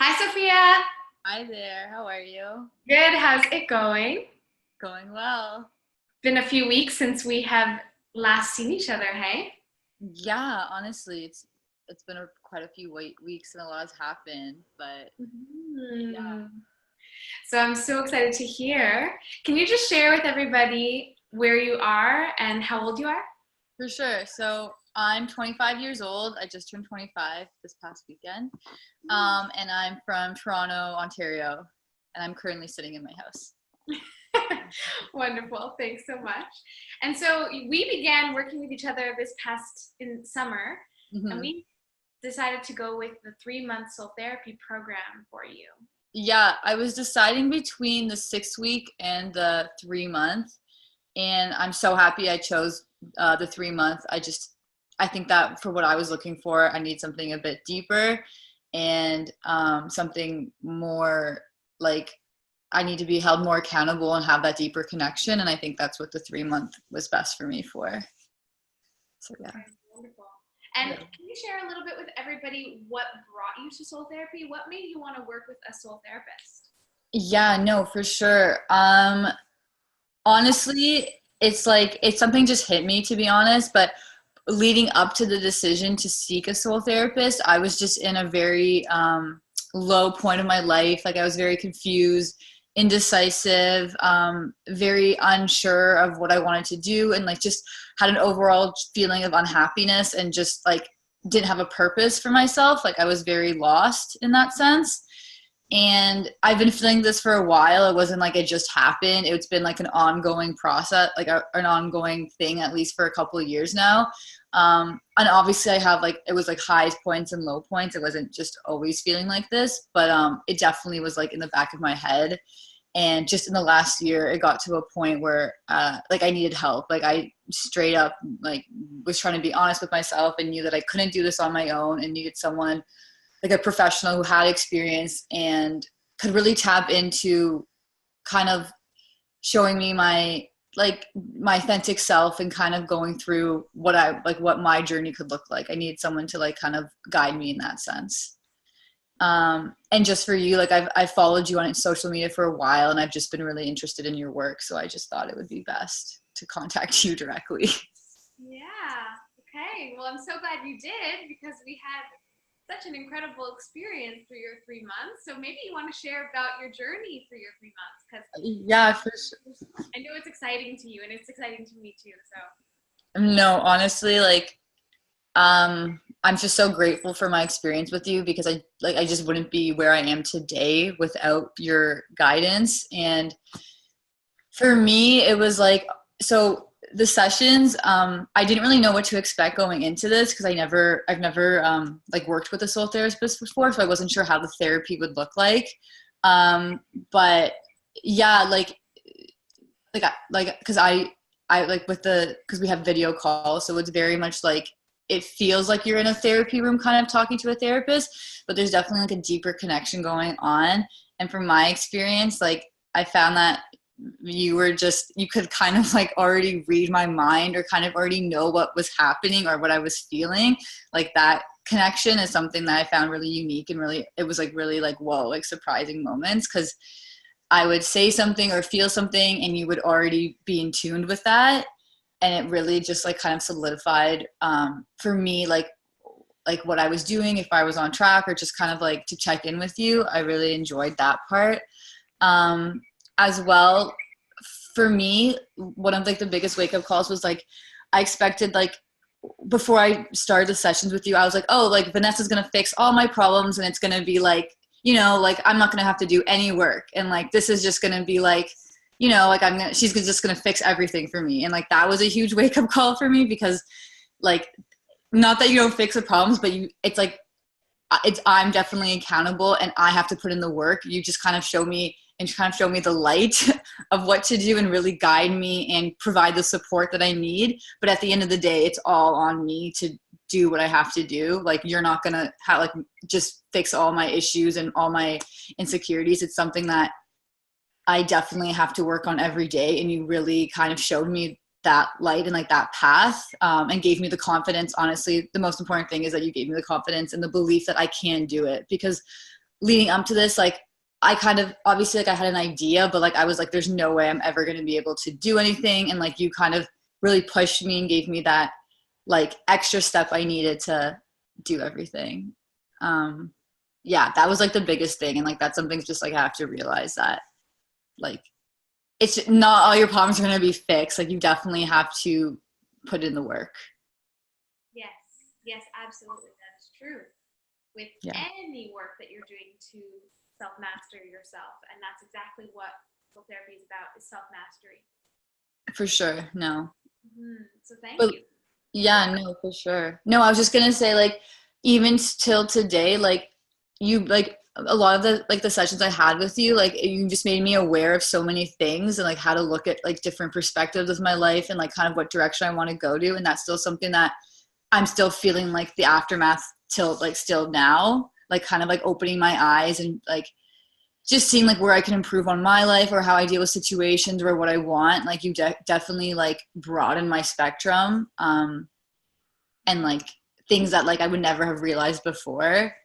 Hi, Sophia. Hi there, how are you? Good. How's it going? Going well. Been a few weeks since we have last seen each other, hey? Yeah, honestly, it's been quite a few weeks and a lot has happened, but yeah, Mhm. So I'm so excited to hear. Can you just share with everybody where you are and how old you are? for sure. So I'm 25 years old. I just turned 25 this past weekend. And I'm from Toronto, Ontario, and I'm currently sitting in my house. Wonderful. Thanks so much. And so we began working with each other this past in summer, and hmm we decided to go with the 3 month soul therapy program for you. Yeah, I was deciding between the 6 week and the 3 month, and I'm so happy I chose the 3 month. I think that for what I was looking for, I need something a bit deeper and something more like I need to be held more accountable and have that deeper connection. And I think that's what the 3 month was best for me for. So yeah. Okay, wonderful. And Yeah. can you share a little bit with everybody what brought you to soul therapy? What made you want to work with a soul therapist? Yeah, no, for sure. Honestly, it's something just hit me to be honest, but leading up to the decision to seek a soul therapist, I was just in a very low point of my life. Like I was very confused, indecisive, very unsure of what I wanted to do, and like just had an overall feeling of unhappiness and just like didn't have a purpose for myself. Like I was very lost in that sense. And I've been feeling this for a while. It wasn't like it just happened. It's been like an ongoing process, like an ongoing thing, at least for a couple of years now. And obviously I have like, it was like highs points and low points. It wasn't just always feeling like this, but it definitely was like in the back of my head. And just in the last year, it got to a point where like I needed help. Like I straight up like was trying to be honest with myself and knew that I couldn't do this on my own and needed someone like a professional who had experience and could really tap into kind of showing me my authentic self and kind of going through what my journey could look like. I needed someone to like kind of guide me in that sense. And just for you, like I've followed you on social media for a while and I've just been really interested in your work. So I just thought it would be best to contact you directly. Yeah. Okay. Well, I'm so glad you did because we had such an incredible experience through your 3 months. So maybe you want to share about your journey through your 3 months because Yeah, for sure. I know it's exciting to you and it's exciting to me too. So No, honestly, like I'm just so grateful for my experience with you because I just wouldn't be where I am today without your guidance. And for me it was like, so the sessions, I didn't really know what to expect going into this because I've never like worked with a soul therapist before, so I wasn't sure how the therapy would look like. But yeah, like because I like with the because we have video calls, so it's very much like it feels like you're in a therapy room kind of talking to a therapist, but there's definitely like a deeper connection going on. And from my experience, like I found that you could kind of like already read my mind or kind of already know what was happening or what I was feeling. Like that connection is something that I found really unique and really it was like really like whoa, like surprising moments because I would say something or feel something and you would already be in tune with that. And it really just like kind of solidified for me like what I was doing, if I was on track or just kind of like to check in with you. I really enjoyed that part. Um, as well, for me, one of like the biggest wake up calls was like I expected like before I started the sessions with you, I was like, oh, like Vanessa's gonna fix all my problems and it's gonna be like, like I'm not gonna have to do any work. And like this is just gonna be like, like she's just gonna fix everything for me. And like that was a huge wake up call for me because like not that you don't fix the problems, but it's like I'm definitely accountable and I have to put in the work. You just kind of show me and kind of show me the light of what to do and really guide me and provide the support that I need. But at the end of the day, it's all on me to do what I have to do. Like you're not going to have like just fix all my issues and all my insecurities. It's something that I definitely have to work on every day. And you really kind of showed me that light and like that path, and gave me the confidence. Honestly, the most important thing is that you gave me the confidence and the belief that I can do it because leading up to this, like I kind of obviously like I had an idea, but like I was like, there's no way I'm ever going to be able to do anything. And like you kind of really pushed me and gave me that like extra step I needed to do everything. Yeah, that was like the biggest thing. And like that's something just like I have to realize that like it's not all your problems are going to be fixed. Like you definitely have to put in the work. Yes, absolutely. That is true. With any work that you're doing to self-master yourself. And that's exactly what soul therapy is about, is self-mastery. For sure. No. So thank you. Yeah, no, for sure. No, I was just going to say like, even till today, like you, like a lot of the, like the sessions I had with you, like you just made me aware of so many things and like how to look at like different perspectives of my life and like kind of what direction I want to go to. And that's still something that I'm still feeling like the aftermath till like still now, like kind of like opening my eyes and like just seeing like where I can improve on my life or how I deal with situations or what I want. Like you definitely like broaden my spectrum, and like things that like I would never have realized before,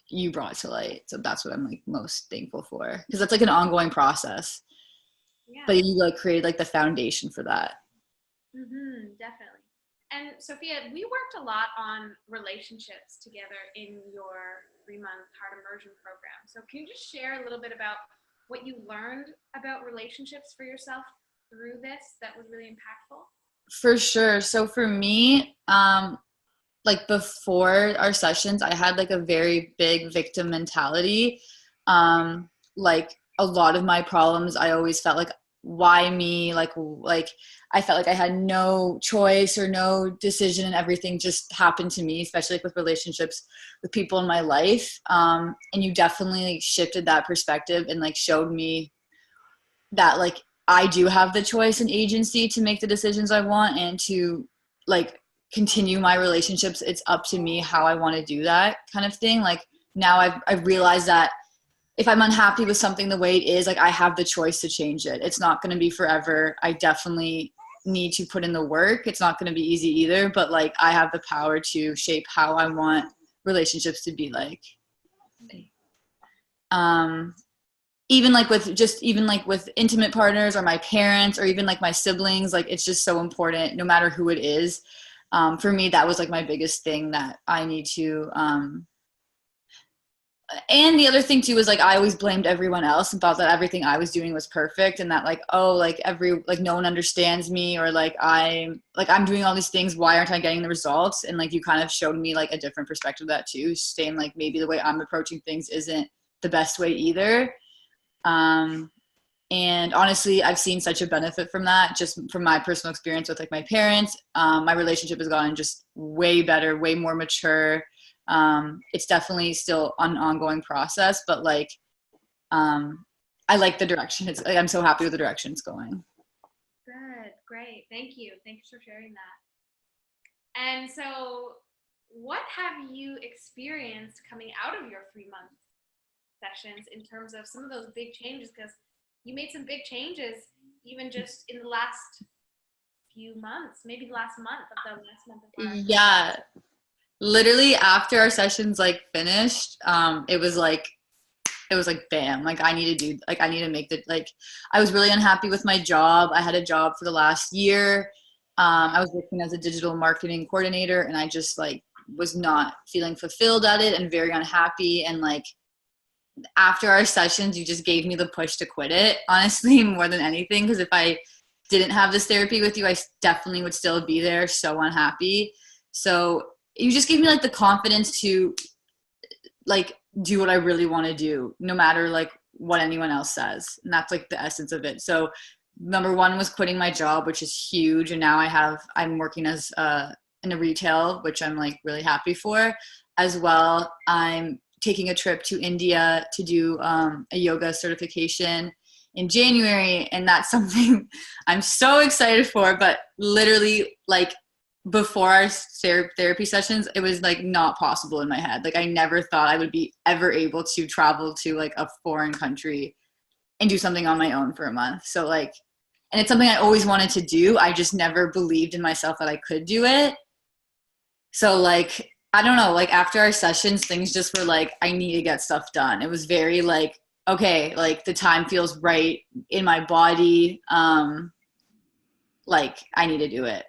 you brought to light. So that's what I'm like most thankful for, because that's like an ongoing process. But you like created like the foundation for that. Definitely. And Sophia, we worked a lot on relationships together in your 3-month Heart Immersion Program. So can you just share a little bit about what you learned about relationships for yourself through this that was really impactful? For sure. So for me, like before our sessions, I had like a very big victim mentality. Like a lot of my problems, I always felt like, why me? Like I felt like I had no choice or no decision and everything just happened to me, especially like with relationships with people in my life. And you definitely like shifted that perspective and like showed me that like I do have the choice and agency to make the decisions I want and to like continue my relationships. It's up to me how I want to do that kind of thing. Like now I've realized that if I'm unhappy with something the way it is, like I have the choice to change it. It's not going to be forever. I definitely need to put in the work. It's not going to be easy either, but like I have the power to shape how I want relationships to be like. Even like with intimate partners or my parents or even like my siblings, like it's just so important no matter who it is. For me, that was like my biggest thing that I need to, and the other thing too was like I always blamed everyone else and thought that everything I was doing was perfect and that like, oh, like no one understands me or like I'm doing all these things, why aren't I getting the results? And like you kind of showed me like a different perspective of that too, saying like maybe the way I'm approaching things isn't the best way either. And honestly, I've seen such a benefit from that, just from my personal experience with like my parents. My relationship has gotten just way better, way more mature. It's definitely still an ongoing process, but like, I like the direction. It's like, I'm so happy with the direction it's going. Good, great. Thank you. Thanks for sharing that. And so what have you experienced coming out of your 3-month sessions in terms of some of those big changes? Because you made some big changes even just in the last few months, maybe the last month of our Yeah. Literally after our sessions like finished, it was like bam, like I need to make the, like I was really unhappy with my job. I had a job for the last year. I was working as a digital marketing coordinator and I just like was not feeling fulfilled at it and very unhappy. And like after our sessions, you just gave me the push to quit it, honestly, more than anything. Because if I didn't have this therapy with you, I definitely would still be there so unhappy. So you just gave me like the confidence to like do what I really want to do, no matter like what anyone else says. And that's like the essence of it. So number one was quitting my job, which is huge. And now I'm working as in a retail, which I'm like really happy for as well. I'm taking a trip to India to do a yoga certification in January. And that's something I'm so excited for, but literally like before our therapy sessions, it was like not possible in my head. Like I never thought I would be ever able to travel to like a foreign country and do something on my own for a month. So like, and it's something I always wanted to do. I just never believed in myself that I could do it. So like I don't know, like after our sessions, things just were like, I need to get stuff done. It was very like, okay, like the time feels right in my body. Like I need to do it.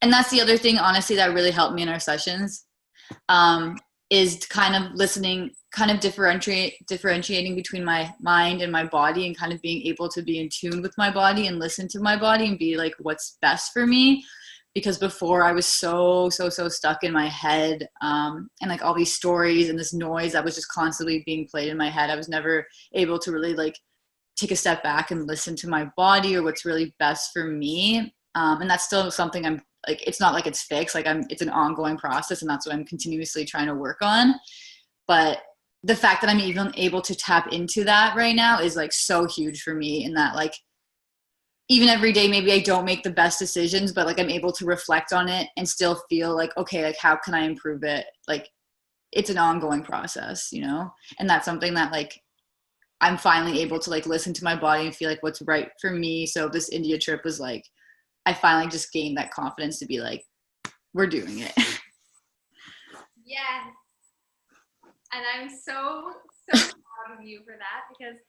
And that's the other thing, honestly, that really helped me in our sessions, is kind of listening, kind of differentiating between my mind and my body, and kind of being able to be in tune with my body and listen to my body and be like, what's best for me. Because before I was so stuck in my head, and like all these stories and this noise that was just constantly being played in my head. I was never able to really like take a step back and listen to my body or what's really best for me. And that's still something I'm like, it's not like it's fixed. Like it's an ongoing process, and that's what I'm continuously trying to work on. But the fact that I'm even able to tap into that right now is like so huge for me, in that like, even every day, maybe I don't make the best decisions, but like I'm able to reflect on it and still feel like, okay, like how can I improve it? Like it's an ongoing process, you know? And that's something that like I'm finally able to like listen to my body and feel like what's right for me. So this India trip was like, I finally just gained that confidence to be like, we're doing it. Yes. And I'm so proud of you for that, because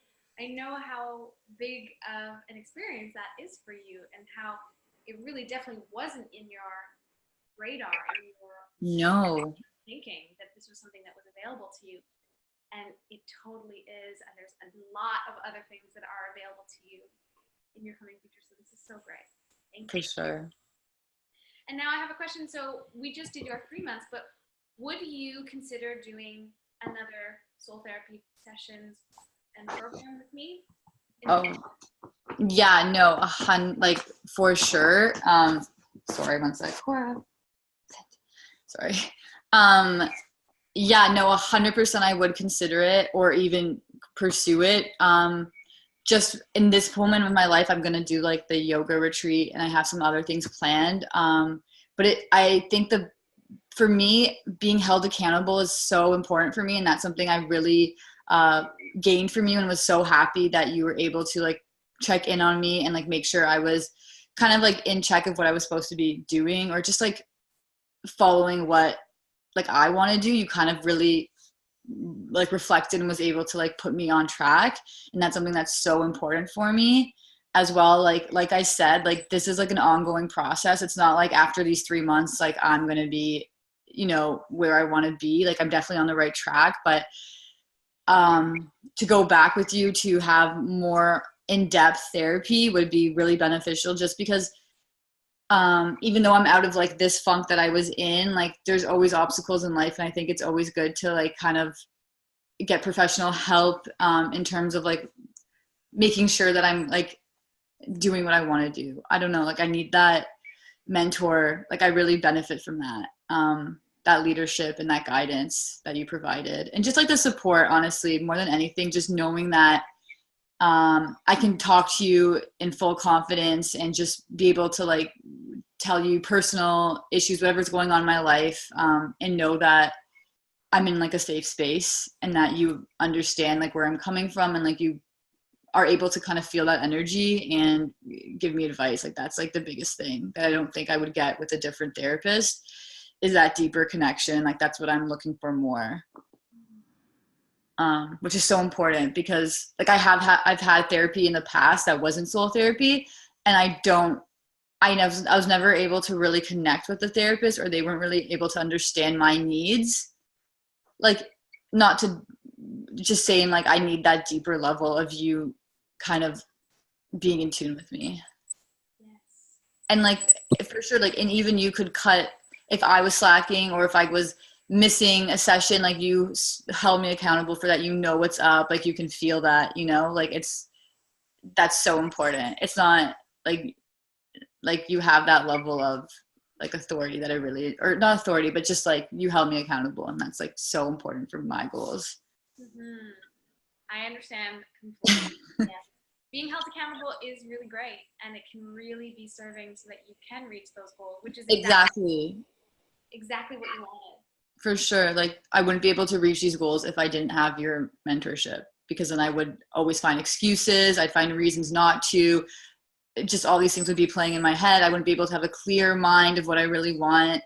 I know how big of an experience that is for you, and how it really definitely wasn't in your radar, in your thinking that this was something that was available to you. And it totally is. And there's a lot of other things that are available to you in your coming future. So this is so great. Thank you. For sure. And now I have a question. So we just did your 3 months, but would you consider doing another soul therapy sessions and program with me? Oh, yeah, no, like for sure. Sorry, one sec. Sorry. Yeah, no, 100% I would consider it, or even pursue it. Just in this moment of my life, I'm going to do like the yoga retreat, and I have some other things planned. But I think for me, being held accountable is so important for me. And that's something I really gained from you, and was so happy that you were able to like check in on me and like make sure I was kind of like in check of what I was supposed to be doing, or just like following what like I want to do. You kind of really like reflected and was able to like put me on track. And that's something that's so important for me as well. Like I said, like this is like an ongoing process. It's not like after these 3 months, like I'm going to be, you know, where I want to be. Like I'm definitely on the right track, but to go back with you to have more in-depth therapy would be really beneficial, just because even though I'm out of like this funk that I was in, like there's always obstacles in life. And I think it's always good to like kind of get professional help in terms of like making sure that I'm like doing what I want to do. I don't know, like I need that mentor. Like I really benefit from that leadership and that guidance that you provided, and just like the support, honestly, more than anything, just knowing that I can talk to you in full confidence and just be able to like tell you personal issues, whatever's going on in my life, and know that I'm in like a safe space, and that you understand like where I'm coming from, and like you are able to kind of feel that energy and give me advice. Like that's like the biggest thing that I don't think I would get with a different therapist, is that deeper connection. Like that's what I'm looking for more. Which is so important, because like I've had therapy in the past that wasn't soul therapy, and I was never able to really connect with the therapist, or they weren't really able to understand my needs. Like, not to just saying like I need that deeper level of you kind of being in tune with me. Yes. And like for sure, like, and even you could cut if I was slacking, or if I was missing a session, like you held me accountable for that. You know what's up, like you can feel that, you know, like that's so important. It's not like you have that level of like authority that I really, or not authority, but just like you held me accountable, and that's like so important for my goals. Mm-hmm. I understand completely. Yeah. Being held accountable is really great, and it can really be serving so that you can reach those goals, which is exactly what you wanted. For sure. Like I wouldn't be able to reach these goals if I didn't have your mentorship, because then I would always find excuses. I'd find reasons not to. Just all these things would be playing in my head. I wouldn't be able to have a clear mind of what I really want.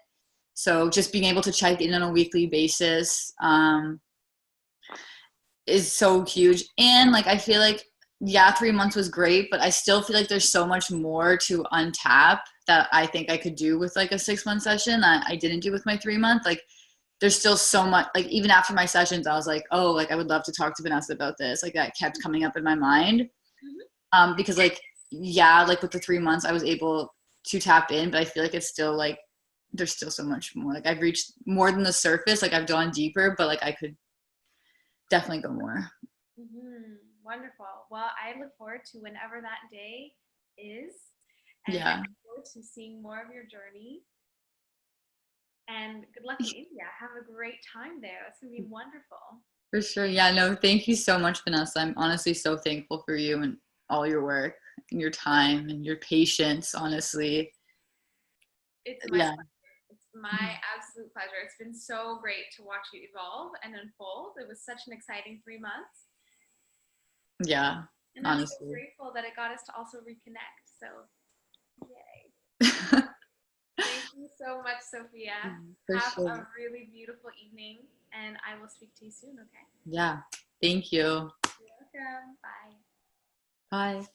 So just being able to check in on a weekly basis is so huge. And like, I feel like, yeah, 3 months was great, but I still feel like there's so much more to untap that I think I could do with like a 6-month session that I didn't do with my 3 month. Like, there's still so much, like even after my sessions, I was like, oh, like I would love to talk to Vanessa about this. Like that kept coming up in my mind. Because like, yeah, like with the 3 months I was able to tap in, but I feel like it's still like, there's still so much more. Like I've reached more than the surface. Like I've gone deeper, but like I could definitely go more. Wonderful. Well, I look forward to whenever that day is. And Yeah. I look forward to seeing more of your journey. And good luck in India. Have a great time there. It's going to be wonderful. For sure. Yeah, no, thank you so much, Vanessa. I'm honestly so thankful for you and all your work and your time and your patience, honestly. It's my Yeah. pleasure. It's my absolute pleasure. It's been so great to watch you evolve and unfold. It was such an exciting 3 months. Yeah, And I'm so honestly. grateful that it got us to also reconnect. So, yay. Thank you so much, Sophia. For Have sure. a really beautiful evening, and I will speak to you soon, okay? Yeah. Thank you. You're welcome. Bye. Bye.